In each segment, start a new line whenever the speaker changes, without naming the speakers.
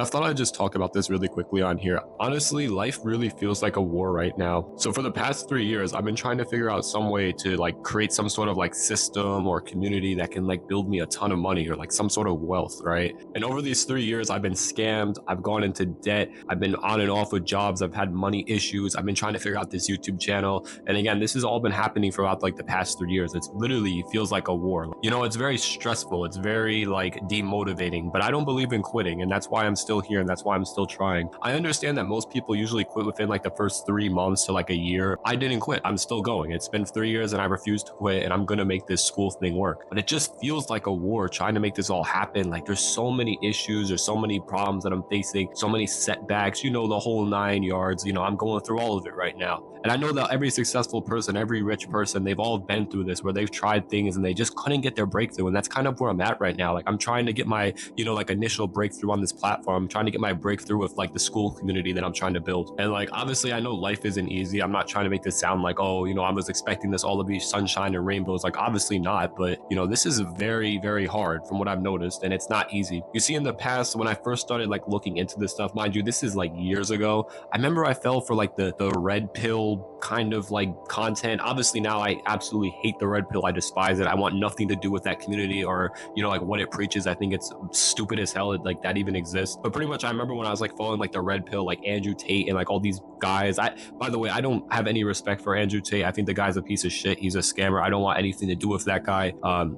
I thought I'd just talk about this really quickly on here. Honestly, life really feels like a war right now. So for the past 3 years, I've been trying to figure out some way to like create some sort of like system or community that can like build me a ton of money or like some sort of wealth, right? And over these 3 years, I've been scammed. I've gone into debt. I've been on and off with jobs. I've had money issues. I've been trying to figure out this YouTube channel. And again, this has all been happening throughout like the past 3 years. It's literally feels like a war. You know, it's very stressful. It's very like demotivating, but I don't believe in quitting. And that's why I'm still here, and that's why I'm still trying. I understand that most people usually quit within like the first 3 months to like a year. I didn't quit. I'm still going. It's been 3 years and I refuse to quit, and I'm gonna make this school thing work. But it just feels like a war trying to make this all happen. Like there's so many issues, there's so many problems that I'm facing, so many setbacks, you know, the whole 9 yards. You know, I'm going through all of it right now. And I know that every successful person, every rich person, they've all been through this where they've tried things and they just couldn't get their breakthrough. And that's kind of where I'm at right now. Like I'm trying to get my, you know, like initial breakthrough on this platform. I'm trying to get my breakthrough with like the school community that I'm trying to build. And like, obviously I know life isn't easy. I'm not trying to make this sound like, oh, you know, I was expecting this all to be sunshine and rainbows. Like obviously not, but you know, this is very, very hard from what I've noticed, and it's not easy. You see, in the past, when I first started like looking into this stuff, mind you, this is like years ago. I remember I fell for like the red pill kind of like content. Obviously now I absolutely hate the red pill. I despise it. I want nothing to do with that community or, you know, like what it preaches. I think it's stupid as hell like that even exists. But pretty much I remember when I was like following like the red pill, like Andrew Tate and like all these guys. By the way, I don't have any respect for Andrew Tate. I think the guy's a piece of shit. He's a scammer. I don't want anything to do with that guy.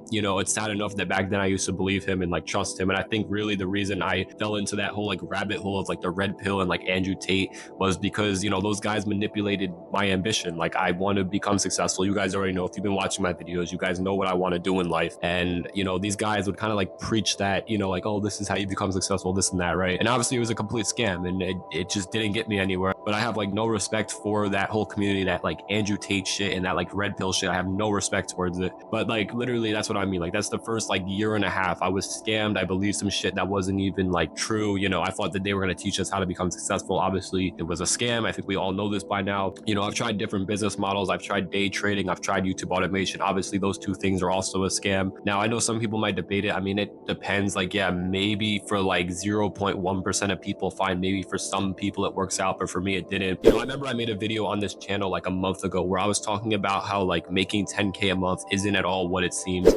You know, it's sad enough that back then I used to believe him and like trust him. And I think really the reason I fell into that whole like rabbit hole of like the red pill and like Andrew Tate was because, you know, those guys manipulated my ambition. Like I want to become successful. You guys already know, if you've been watching my videos, you guys know what I want to do in life. And, you know, these guys would kind of like preach that, you know, like, oh, this is how you become successful, this and that, right? And obviously it was a complete scam, and it just didn't get me anywhere. But I have like no respect for that whole community, that like Andrew Tate shit and that like red pill shit. I have no respect towards it. But like literally that's what I mean. Like that's the first like year and a half I was scammed. I believed some shit that wasn't even like true. You know, I thought that they were going to teach us how to become successful. Obviously it was a scam. I think we all know this by now. You know, I've tried different business models. I've tried day trading. I've tried YouTube automation. Obviously those two things are also a scam. Now I know some people might debate it. I mean, it depends. Like, yeah, maybe for like 0.1% of people, fine. Maybe for some people it works out, but for me it didn't. You know, I remember I made a video on this channel like a month ago where I was talking about how like making 10K a month isn't at all what it seems.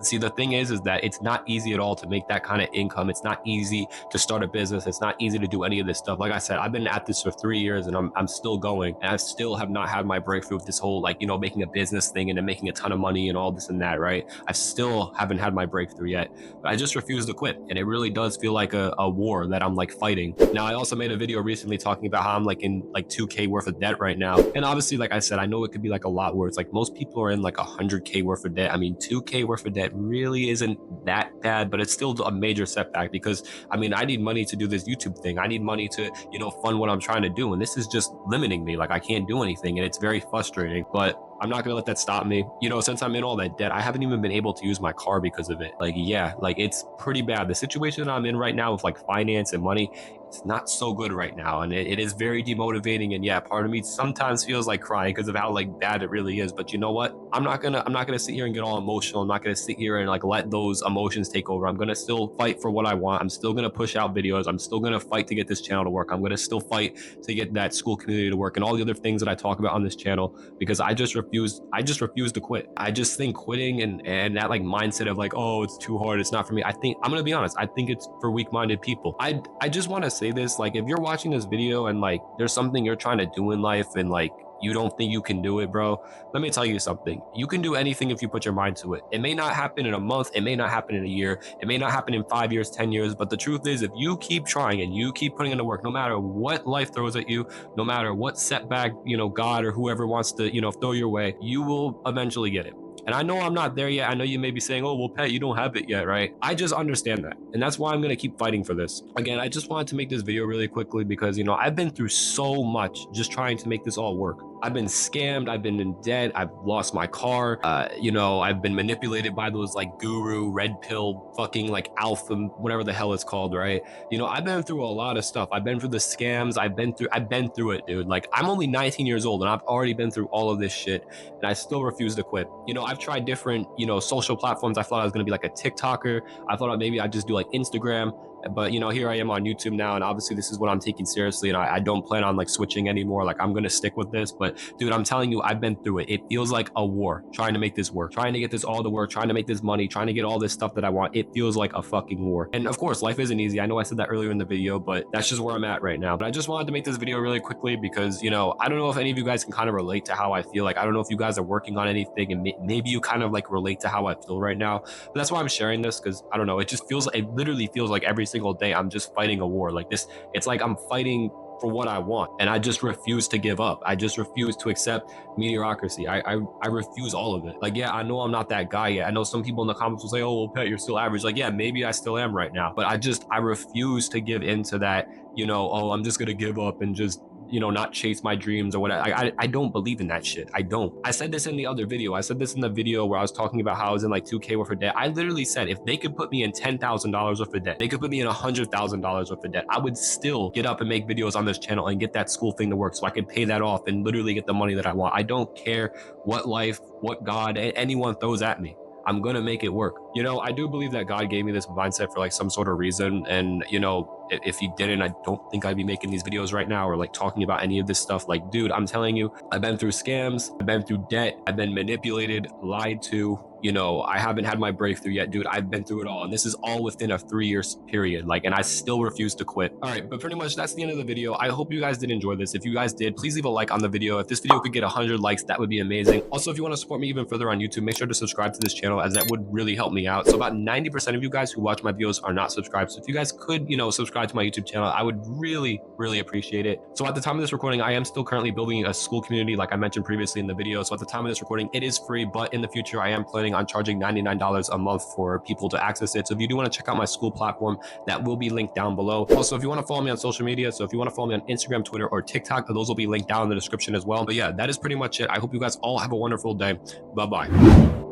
See, the thing is that it's not easy at all to make that kind of income. It's not easy to start a business. It's not easy to do any of this stuff. Like I said, I've been at this for 3 years and I'm still going, and I still have not had my breakthrough with this whole like, you know, making a business thing and then making a ton of money and all this and that, right? I still haven't had my breakthrough yet, but I just refuse to quit. And it really does feel like a war that I'm like fighting. Now, I also made a video recently talking about how I'm like in like 2K worth of debt right now. And obviously, like I said, I know it could be like a lot worse. Like most people are in like 100K worth of debt. I mean, 2K worth of debt really isn't that bad, but it's still a major setback because I mean, I need money to do this YouTube thing. I need money to, you know, fund what I'm trying to do. And this is just limiting me. Like I can't do anything, and it's very frustrating. But I'm not gonna let that stop me. You know, since I'm in all that debt, I haven't even been able to use my car because of it. Like, yeah, like it's pretty bad. The situation that I'm in right now with like finance and money, it's not so good right now, and it is very demotivating. And yeah, part of me sometimes feels like crying because of how like bad it really is. But you know what? I'm not gonna sit here and get all emotional. I'm not gonna sit here and like let those emotions take over. I'm gonna still fight for what I want. I'm still gonna push out videos. I'm still gonna fight to get this channel to work. I'm gonna still fight to get that school community to work and all the other things that I talk about on this channel, because I just refuse to quit. I just think quitting and that like mindset of like, oh, it's too hard, it's not for me. I think, I'm gonna be honest, I think it's for weak-minded people. I just want to say this, like if you're watching this video and like there's something you're trying to do in life and like you don't think you can do it, bro, let me tell you something. You can do anything if you put your mind to it. It may not happen in a month, it may not happen in a year, it may not happen in 5 years, 10 years, but the truth is, if you keep trying and you keep putting in the work, no matter what life throws at you, no matter what setback, you know, God or whoever wants to, you know, throw your way, you will eventually get it. And I know I'm not there yet. I know you may be saying, oh, well, Pet, you don't have it yet, right? I just understand that. And that's why I'm going to keep fighting for this. Again, I just wanted to make this video really quickly because, you know, I've been through so much just trying to make this all work. I've been scammed. I've been in debt. I've lost my car. You know, I've been manipulated by those like guru, red pill, fucking like alpha, whatever the hell it's called, right? You know, I've been through a lot of stuff. I've been through the scams. I've been through it, dude. Like I'm only 19 years old and I've already been through all of this shit, and I still refuse to quit. You know, I've tried different, you know, social platforms. I thought I was going to be like a TikToker. I thought maybe I'd just do like Instagram. But you know, here I am on YouTube now, and obviously this is what I'm taking seriously, and I don't plan on like switching anymore. Like I'm gonna stick with this. But dude, I'm telling you, I've been through it. It feels like a war trying to make this work, trying to get this all to work, trying to make this money, trying to get all this stuff that I want. It feels like a fucking war. And of course, life isn't easy. I know I said that earlier in the video, but that's just where I'm at right now. But I just wanted to make this video really quickly because, you know, I don't know if any of you guys can kind of relate to how I feel. Like I don't know if you guys are working on anything, and maybe you kind of like relate to how I feel right now. But that's why I'm sharing this, because I don't know, it literally feels like every single day I'm just fighting a war like this. It's like I'm fighting for what I want, and I just refuse to give up. I just refuse to accept mediocrity. I refuse all of it. Like, yeah, I know I'm not that guy yet. I know some people in the comments will say, oh, well, Pet, you're still average. Like, yeah, maybe I still am right now, but I refuse to give into that, you know, oh, I'm just gonna give up and just, you know, not chase my dreams or whatever. I don't believe in that shit. I don't. I said this in the other video. I said this in the video where I was talking about how I was in like 2K worth of debt. I literally said if they could put me in $10,000 worth of debt, they could put me in $100,000 worth of debt, I would still get up and make videos on this channel and get that Skool thing to work so I could pay that off and literally get the money that I want. I don't care what life, what God, anyone throws at me. I'm gonna make it work. You know, I do believe that God gave me this mindset for like some sort of reason. And, you know, if he didn't, I don't think I'd be making these videos right now or like talking about any of this stuff. Like, dude, I'm telling you, I've been through scams, I've been through debt, I've been manipulated, lied to, you know, I haven't had my breakthrough yet, dude. I've been through it all. And this is all within a 3-year period. Like, and I still refuse to quit. All right, but pretty much that's the end of the video. I hope you guys did enjoy this. If you guys did, please leave a like on the video. If this video could get 100 likes, that would be amazing. Also, if you want to support me even further on YouTube, make sure to subscribe to this channel, as that would really help me out. So about 90% of you guys who watch my videos are not subscribed. So if you guys could, you know, subscribe to my YouTube channel, I would really, really appreciate it. So at the time of this recording, I am still currently building a Skool community, like I mentioned previously in the video. So at the time of this recording, it is free, but in the future, I am planning on charging $99 a month for people to access it. So if you do want to check out my Skool platform, that will be linked down below. Also, if you want to follow me on social media, so if you want to follow me on Instagram, Twitter, or TikTok, those will be linked down in the description as well. But yeah, that is pretty much it. I hope you guys all have a wonderful day. Bye-bye.